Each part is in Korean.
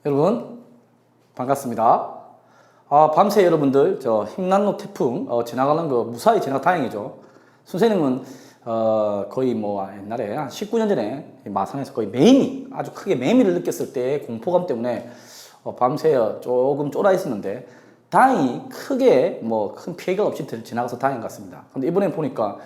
여러분 반갑습니다. 밤새 여러분들 저 힘난로 태풍 지나가는 거 무사히 지나가 다행이죠. 선생님은 거의 뭐 옛날에 한 19년 전에 마산에서 거의 매미 아주 크게 매미를 느꼈을 때 공포감 때문에 밤새 조금 쫄아 있었는데 다행히 크게 뭐 큰 피해가 없이 지나가서 다행인 것 같습니다. 근데 이번에 보니까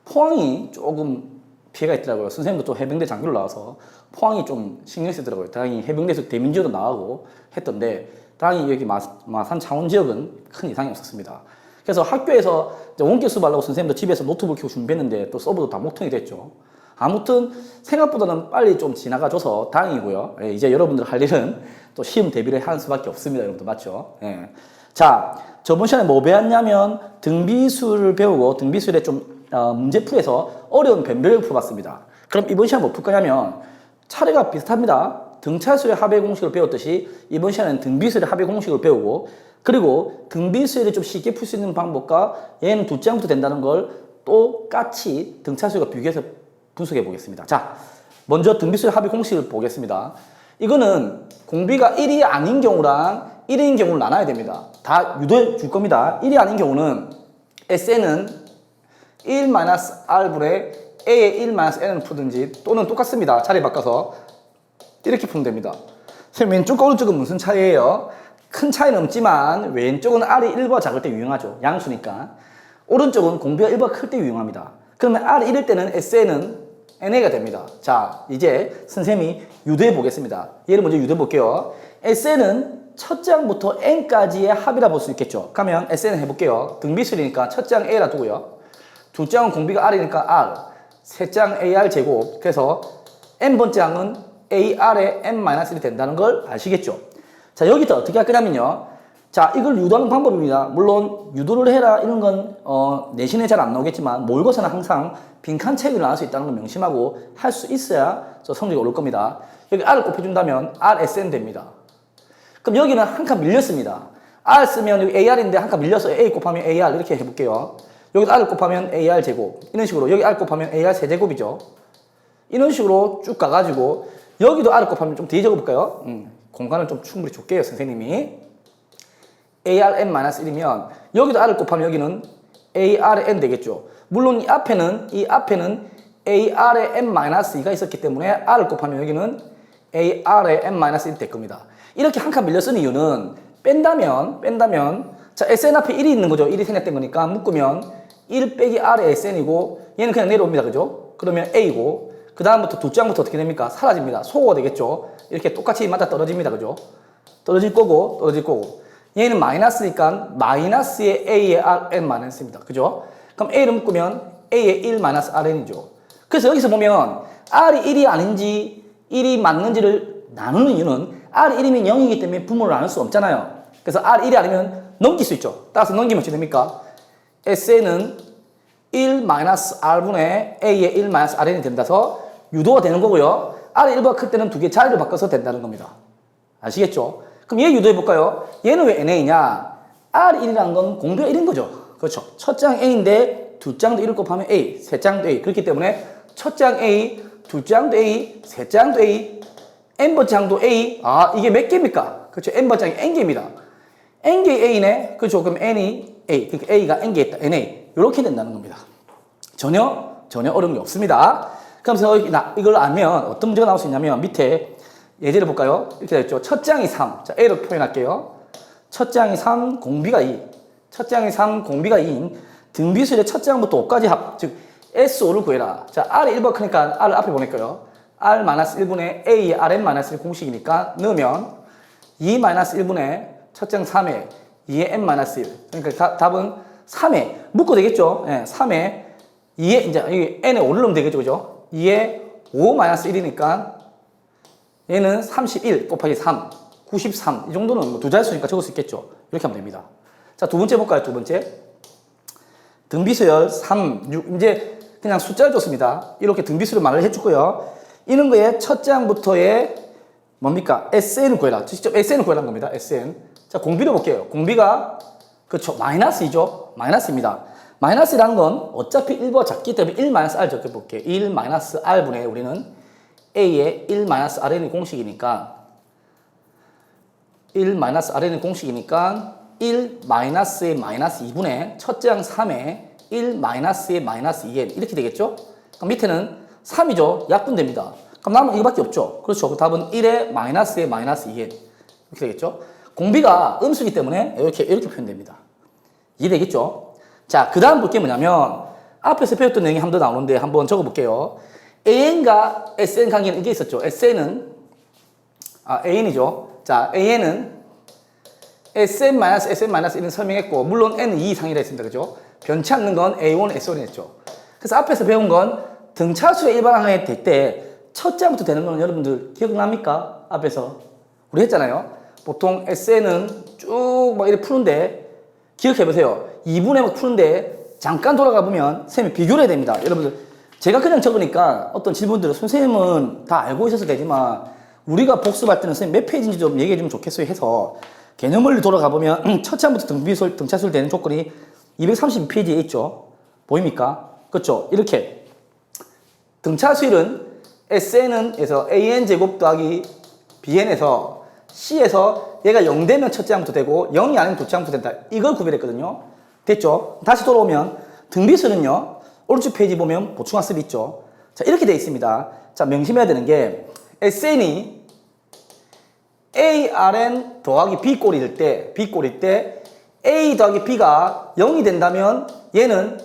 포항이 조금 피해가 있더라고요. 선생님도 또 해병대 장교로 나와서 포항이 좀 신경 쓰더라고요. 다행히 해병대에서 대민지도 나가고 했던데 다행히 여기 마산 창원 지역은 큰 이상이 없었습니다. 그래서 학교에서 원격 수업하려고 선생님도 집에서 노트북 켜고 준비했는데 또 서버도 다 목통이 됐죠. 아무튼 생각보다는 빨리 좀 지나가줘서 다행이고요. 예, 이제 여러분들 할 일은 또 시험 대비를 하는 수밖에 없습니다. 여러분들 맞죠? 예. 자, 저번 시간에 뭐 배웠냐면 등비수를 배우고 등비수에 좀 문제풀이에서 어려운 변별력을 풀어봤습니다. 그럼 이번 시간 뭐 풀 거냐면 차례가 비슷합니다. 등차수의 합의 공식을 배웠듯이 이번 시간에는 등비수의 합의 공식을 배우고 그리고 등비수를 좀 쉽게 풀 수 있는 방법과 얘는 두 장부터 된다는 걸 똑같이 등차수와 비교해서 분석해 보겠습니다. 자, 먼저 등비수의 합의 공식을 보겠습니다. 이거는 공비가 1이 아닌 경우랑 1인 경우를 나눠야 됩니다. 다 유도해 줄 겁니다. 1이 아닌 경우는 SN은 1-R분의 A의 1-N을 푸든지 또는 똑같습니다. 자리 바꿔서 이렇게 풀면 됩니다. 선생님 왼쪽과 오른쪽은 무슨 차이예요? 큰 차이는 없지만 왼쪽은 R이 1보다 작을 때 유용하죠. 양수니까. 오른쪽은 공비가 1보다 클 때 유용합니다. 그러면 R이 1일 때는 SN은 NA가 됩니다. 자, 이제 선생님이 유도해 보겠습니다. 얘를 먼저 유도해 볼게요. SN은 첫 장부터 N까지의 합이라 볼 수 있겠죠. 그러면 SN 해볼게요. 등비수니까 첫 장 A라 두고요. 두 장은 공비가 R이니까 R, 세 장 AR 제곱. 그래서 N번 장은 AR의 N-1이 된다는 걸 아시겠죠? 자, 여기서 어떻게 할 거냐면요. 자, 이걸 유도하는 방법입니다. 물론 유도를 해라 이런 건 내신에 잘 안 나오겠지만 모의고사는 항상 빈칸 체크를 나올 수 있다는 걸 명심하고 할 수 있어야 성적이 오를 겁니다. 여기 R을 곱해준다면 RSN 됩니다. 그럼 여기는 한 칸 밀렸습니다. R 쓰면 여기 AR인데 한 칸 밀려서 A 곱하면 AR 이렇게 해볼게요. 여기도 R을 곱하면 AR 제곱 이런 식으로 여기 R 곱하면 AR 세제곱이죠. 이런 식으로 쭉 가가지고 여기도 R을 곱하면 좀 뒤에 적어볼까요? 공간을 좀 충분히 줄게요 선생님이. ARN-1이면 여기도 R을 곱하면 여기는 AR의 N 되겠죠. 물론 이 앞에는 AR의 N-2가 있었기 때문에 R을 곱하면 여기는 AR의 N-1이 될 겁니다. 이렇게 한 칸 밀려 쓴 이유는 뺀다면 자 SN 앞에 1이 있는 거죠. 1이 생략된 거니까 묶으면 1 빼기 R의 SN이고 얘는 그냥 내려옵니다. 그죠? 그러면 A고 그 다음부터 두 장부터 어떻게 됩니까? 사라집니다. 소거가 되겠죠. 이렇게 똑같이 맞아 떨어집니다. 그죠? 떨어질 거고 얘는 마이너스니까 마이너스의 A의 Rn-입니다. 그죠? 그럼 A를 묶으면 A의 1-Rn이죠. 그래서 여기서 보면 R이 1이 아닌지 1이 맞는지를 나누는 이유는 R이 1이면 0이기 때문에 분모를 나눌 수 없잖아요. 그래서 R 1이 아니면 넘길 수 있죠. 따라서 넘기면 어떻게 됩니까? SN은 1-R분의 A의 1-Rn이 된다서 유도가 되는 거고요. R이 1보다 클 때는 두 개 자리를 바꿔서 된다는 겁니다. 아시겠죠? 그럼 얘 유도해 볼까요? 얘는 왜 NA냐? R1이라는 건 공비가 1인 거죠. 그렇죠. 첫 장 A인데 두 장도 1을 곱하면 A, 세 장도 A. 그렇기 때문에 첫 장 A, 두 장도 A, 세 장도 A, N번 장도 A. 이게 몇 개입니까? 그렇죠. N번 장이 N개입니다. N개 A네. 그렇죠. 그럼 N이 A. 그러니까 A가 N개 있다. NA. 이렇게 된다는 겁니다. 전혀 어려운 게 없습니다. 그러면서 이걸 알면 어떤 문제가 나올 수 있냐면 밑에 예제를 볼까요? 이렇게 되겠죠. 첫 장이 3. 자, A로 표현할게요. 첫 장이 3, 공비가 2. 첫 장이 3, 공비가 2인 등비수의 첫 장부터 5까지 합. 즉, S5를 구해라. 자, R이 1번 크니까 R을 앞에 보낼까요? R-1분의 A의 Rn-1 공식이니까 넣으면 2-1분의 첫 장 3에 2의 N-1. 그러니까 답은 3에 묶어 되겠죠? 네, 3에 2에 이제 여기 N에 5를 넣으면 되겠죠. 그죠? 2에 5-1이니까 얘는 31 곱하기 3, 93. 이 정도는 두 자릿수니까 적을 수 있겠죠. 이렇게 하면 됩니다. 자, 두 번째 볼까요? 두 번째. 등비수열 3, 6. 이제 그냥 숫자를 줬습니다. 이렇게 등비수를 말을 해주고요. 이런 거에 첫 장부터의 뭡니까? SN을 구해라. 직접 SN을 구해라는 겁니다. SN. 자, 공비를 볼게요. 공비가, 그렇죠. 마이너스이죠. 마이너스입니다. 마이너스라는 건 어차피 1보다 작기 때문에 1-R 적혀볼게요. 1-R분의 우리는 A의 1-Rn이 공식이니까 1 마이너스 Rn의 공식이니까 1 마이너스의 마이너스 2분의 첫째 항 3에 1 마이너스의 마이너스 2n 이렇게 되겠죠? 그럼 밑에는 3이죠. 약분됩니다. 그럼 남은 이거밖에 없죠. 그렇죠. 그 답은 1의 마이너스의 마이너스 2n 이렇게 되겠죠? 공비가 음수이기 때문에 이렇게 표현됩니다. 이해되겠죠? 자, 그 다음 볼 게 뭐냐면 앞에서 배웠던 내용이 한 번 더 나오는데 한번 적어볼게요. AN과 SN 관계는 이게 있었죠. SN은 AN이죠. 자, AN은 SN-1은 설명했고 물론 N은 2 이상이라 했습니다. 그죠? 변치 않는 건 A1, S1이 했죠. 그래서 앞에서 배운 건 등차수의 일반항에 될 때 첫째 항부터 되는 건 여러분들 기억납니까? 앞에서 우리 했잖아요. 보통 SN은 쭉 막 이렇게 푸는데 기억해보세요. 2분의 막 푸는데 잠깐 돌아가 보면 선생님이 비교를 해야 됩니다. 여러분들 제가 그냥 적으니까 어떤 질문들을 선생님은 다 알고 있어서 되지만 우리가 복습할 때는 선생님 몇 페이지인지 좀 얘기해 주면 좋겠어요 해서 개념을 돌아가 보면 첫째 항부터 등차수를 되는 조건이 232페이지에 있죠. 보입니까? 그렇죠? 이렇게 등차수일은 SN에서 AN제곱 더하기 BN에서 C에서 얘가 0 되면 첫째 항부터 되고 0이 아니면 둘째 항부터 된다. 이걸 구별했거든요. 됐죠? 다시 돌아오면 등비수는요. 오른쪽 페이지 보면 보충학습이 있죠. 자, 이렇게 되어 있습니다. 자, 명심해야 되는 게 SN이 ARN 더하기 B꼴일 때 A 더하기 B가 0이 된다면 얘는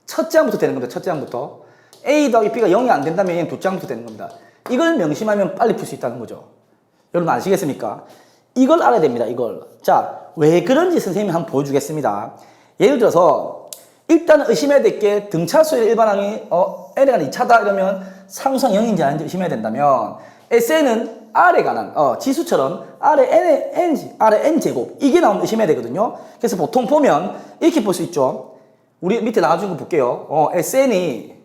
첫째 항부터 되는 겁니다. 첫째 항부터. A 더하기 B가 0이 안 된다면 얘는 둘째 항부터 되는 겁니다. 이걸 명심하면 빨리 풀 수 있다는 거죠. 여러분 아시겠습니까? 이걸 알아야 됩니다. 이걸. 자, 왜 그런지 선생님이 한번 보여주겠습니다. 예를 들어서 일단 의심해야 될 게 등차수의 일반항이 N에 관한 2차다 이러면 상수항 0인지 아닌지 의심해야 된다면 SN은 R에 관한 지수처럼 R에 N제곱 이게 나오면 의심해야 되거든요. 그래서 보통 보면 이렇게 볼 수 있죠. 우리 밑에 나와준 거 볼게요. SN이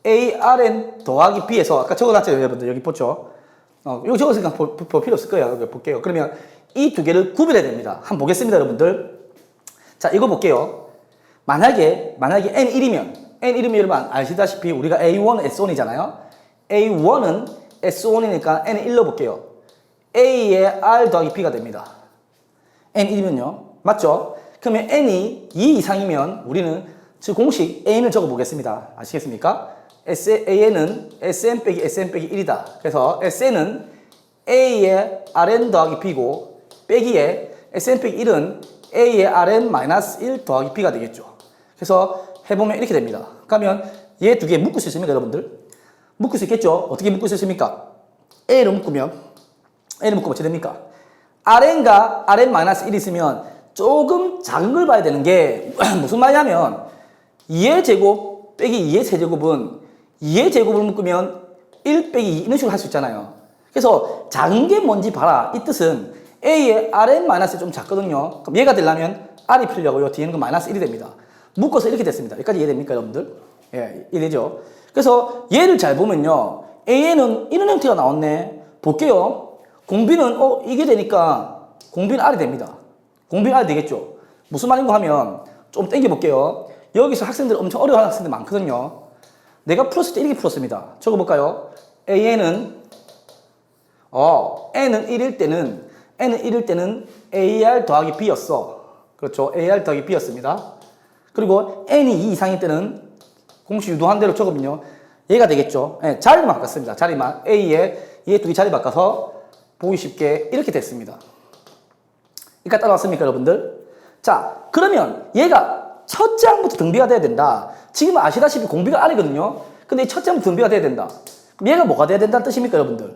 ARN 더하기 B에서 아까 적어놨잖아요. 여러분들 여기 보죠. 이거 적었으니까 볼 필요 없을 거예요. 여기 볼게요. 그러면 이 두 개를 구별해야 됩니다. 한번 보겠습니다, 여러분들. 자, 이거 볼게요. 만약에 N1이면 여러분 아시다시피 우리가 A1, S1이잖아요. A1은 S1이니까 N은 1로 볼게요. A의 R 더하기 B가 됩니다. N1이면요. 맞죠? 그러면 N이 2 이상이면 우리는 즉 공식 N을 적어 보겠습니다. 아시겠습니까? AN은 SN 빼기 SN 빼기 1이다. 그래서 SN은 A의 Rn 더하기 B고 빼기에 SN 빼기 1은 A의 Rn 마이너스 1 더하기 B가 되겠죠. 그래서 해보면 이렇게 됩니다. 그러면 얘 두 개 묶을 수 있습니까, 여러분들? 묶을 수 있겠죠? 어떻게 묶을 수 있습니까? A를 묶으면 어떻게 됩니까? Rn과 Rn 마이너스 1이 있으면 조금 작은 걸 봐야 되는 게 무슨 말이냐면 2의 제곱 빼기 2의 세제곱은 2의 제곱을 묶으면 1 빼기 2 이런 식으로 할 수 있잖아요. 그래서 작은 게 뭔지 봐라. 이 뜻은 A의 Rn 마이너스 좀 작거든요. 그럼 얘가 되려면 R이 풀려고요. 뒤에는 그 마이너스 1이 됩니다. 묶어서 이렇게 됐습니다. 여기까지 이해됩니까, 여러분들? 예, 이해되죠? 그래서 얘를 잘 보면요. AN은 이런 형태가 나왔네. 볼게요. 공비는 이게 되니까 공비는 R이 됩니다. 공비는 R이 되겠죠? 무슨 말인가 하면 좀 땡겨볼게요. 여기서 학생들 엄청 어려워하는 학생들 많거든요. 내가 풀었을 때 이렇게 풀었습니다. 적어볼까요? AN은 N은 1일 때는 AR 더하기 B였어. 그렇죠? AR 더하기 B였습니다. 그리고 N이 2 이상일 때는 공식 유도한 대로 적으면요. 얘가 되겠죠. 네, 자리만 바꿨습니다. 자리만. A에 얘 두 개 자리 바꿔서 보기 쉽게 이렇게 됐습니다. 이까 따라왔습니까, 여러분들? 자, 그러면 얘가 첫째 항부터 등비가 돼야 된다. 지금 아시다시피 공비가 R이거든요. 근데 이 첫째 항부터 등비가 돼야 된다. 그럼 얘가 뭐가 돼야 된다는 뜻입니까, 여러분들?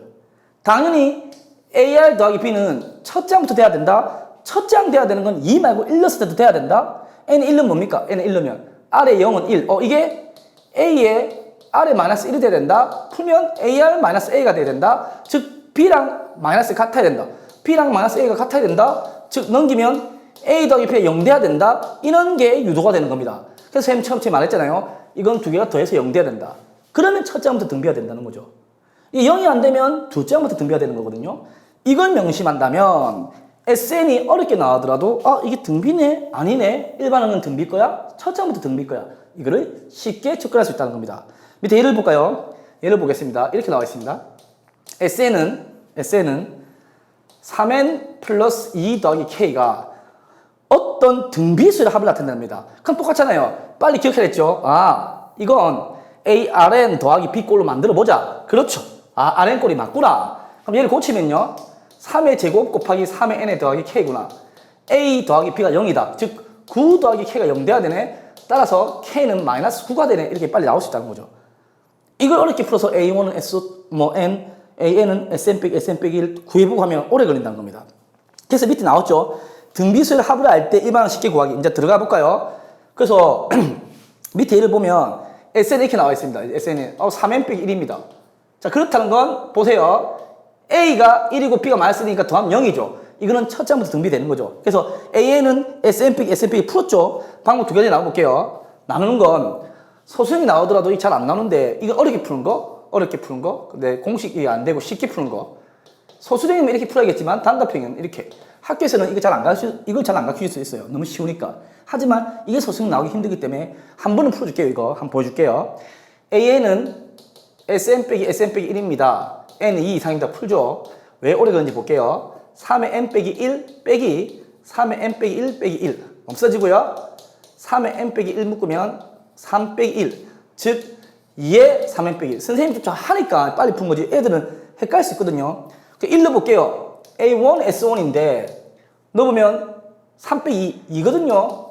당연히 AR 더하기 B는 첫째 항부터 돼야 된다. 첫째 항 돼야 되는 건 2 말고 1 넣었을 때도 돼야 된다. N이 1은 뭡니까? N이 1넣으면 R의 0은 1. 이게 A의 R의 마이너스 1이 돼야 된다. 풀면 AR 마이너스 A가 돼야 된다. 즉 B랑 마이너스 같아야 된다. B랑 마이너스 A가 같아야 된다. 즉 넘기면 A 더하기 B가 0 돼야 된다. 이런 게 유도가 되는 겁니다. 그래서 선생님 처음에 말했잖아요. 이건 두 개가 더해서 0 돼야 된다. 그러면 첫째 항부터 등비가 된다는 거죠. 이 0이 안 되면 둘째 항부터 등비가 되는 거거든요. 이걸 명심한다면 SN이 어렵게 나오더라도 이게 등비네? 아니네? 일반항은 등비일 거야? 첫째 항부터 등비일 거야? 이거를 쉽게 접근할 수 있다는 겁니다. 밑에 예를 볼까요? 예를 보겠습니다. 이렇게 나와 있습니다. SN은 3n 플러스 2 더하기 k가 어떤 등비수의 합을 나타낸답니다. 그럼 똑같잖아요. 빨리 기억해야 했죠. 아, 이건 ARN 더하기 B꼴로 만들어 보자. 그렇죠. 아, RN꼴이 맞구나. 그럼 얘를 고치면요. 3의 제곱 곱하기 3의 n에 더하기 k구나. A 더하기 B가 0이다. 즉, 9 더하기 k가 0 돼야 되네. 따라서 k는 마이너스 9가 되네. 이렇게 빨리 나올 수 있다는 거죠. 이걸 어렵게 풀어서 A1은 S, N, AN은 SN 빼기 SN 빼기 1 구해보고 하면 오래 걸린다는 겁니다. 그래서 밑에 나왔죠. 등비수의 합을 알 때 일반은 쉽게 구하기. 이제 들어가 볼까요? 그래서 밑에 예를 보면 SN 이렇게 나와 있습니다. SN이 3n 빼기 1입니다. 자, 그렇다는 건 보세요. A가 1이고 B가 마이너스니까 더하면 0이죠. 이거는 첫 장부터 등비되는 거죠. 그래서 AN은 SN 빼기 SN 빼기 풀었죠. 방법 두 가지 나와볼게요. 나누는 건 소수점이 나오더라도 잘 안 나오는데 이거 어렵게 푸는 거, 어렵게 푸는 거, 근데 공식이 안 되고 쉽게 푸는 거. 소수점이면 이렇게 풀어야겠지만 단답형은 이렇게. 학교에서는 이거 잘 안 가르칠 수 있어요. 너무 쉬우니까. 하지만 이게 소수점 나오기 힘들기 때문에 한 번은 풀어줄게요. 이거 한번 보여줄게요. AN은 SN 빼기 SN 빼기 1입니다. N은 2 이상입니다. 풀죠. 왜 오래 걸리는지 볼게요. 3의 n 빼기 1 빼기 3의 n 빼기 1 빼기 1 없어지고요. 3의 n 빼기 1 묶으면 3 빼기 1 즉 2의 3n 빼기 1 선생님조차 하니까 빨리 푼 거지 애들은 헷갈릴 수 있거든요. 1 넣어볼게요. A1 S1인데 넣어보면 3 빼기 2거든요.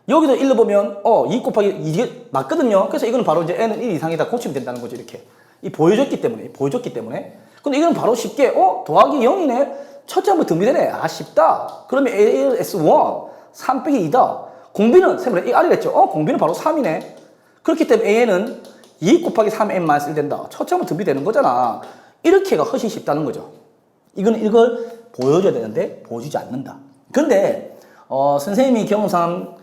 여기도 1 넣어보면 2 곱하기 2게 맞거든요. 그래서 이거는 바로 이제 n은 1 이상이다 고치면 된다는 거죠. 이렇게 보여줬기 때문에 근데 이거는 바로 쉽게 더하기 0이네 첫째 한번 등비되네. 아, 쉽다. 그러면 AS1 3 빼기 2다. 공비는 이 R이랬죠. 공비는 바로 3이네. 그렇기 때문에 AN은 2 곱하기 3n-1 된다. 첫째 한번 등비되는 거잖아. 이렇게가 훨씬 쉽다는 거죠. 이걸 보여줘야 되는데 보여주지 않는다. 근데 선생님이 경험상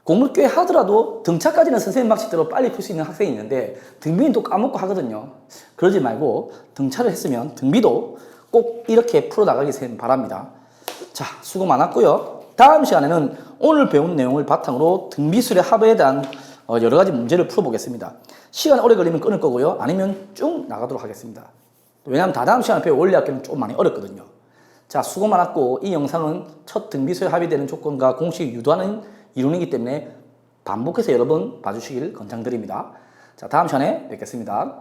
공부를 꽤 하더라도 등차까지는 선생님 방식대로 빨리 풀 수 있는 학생이 있는데 등비는 또 까먹고 하거든요. 그러지 말고 등차를 했으면 등비도 꼭 이렇게 풀어나가기 바랍니다. 자, 수고 많았고요. 다음 시간에는 오늘 배운 내용을 바탕으로 등비수의 합에 대한 여러 가지 문제를 풀어보겠습니다. 시간 오래 걸리면 끊을 거고요. 아니면 쭉 나가도록 하겠습니다. 왜냐하면 다다음 시간에 배울 원리학교는 좀 많이 어렵거든요. 자, 수고 많았고 이 영상은 첫 등비수의 합이 되는 조건과 공식을 유도하는 이론이기 때문에 반복해서 여러 번 봐주시길 권장드립니다. 자, 다음 시간에 뵙겠습니다.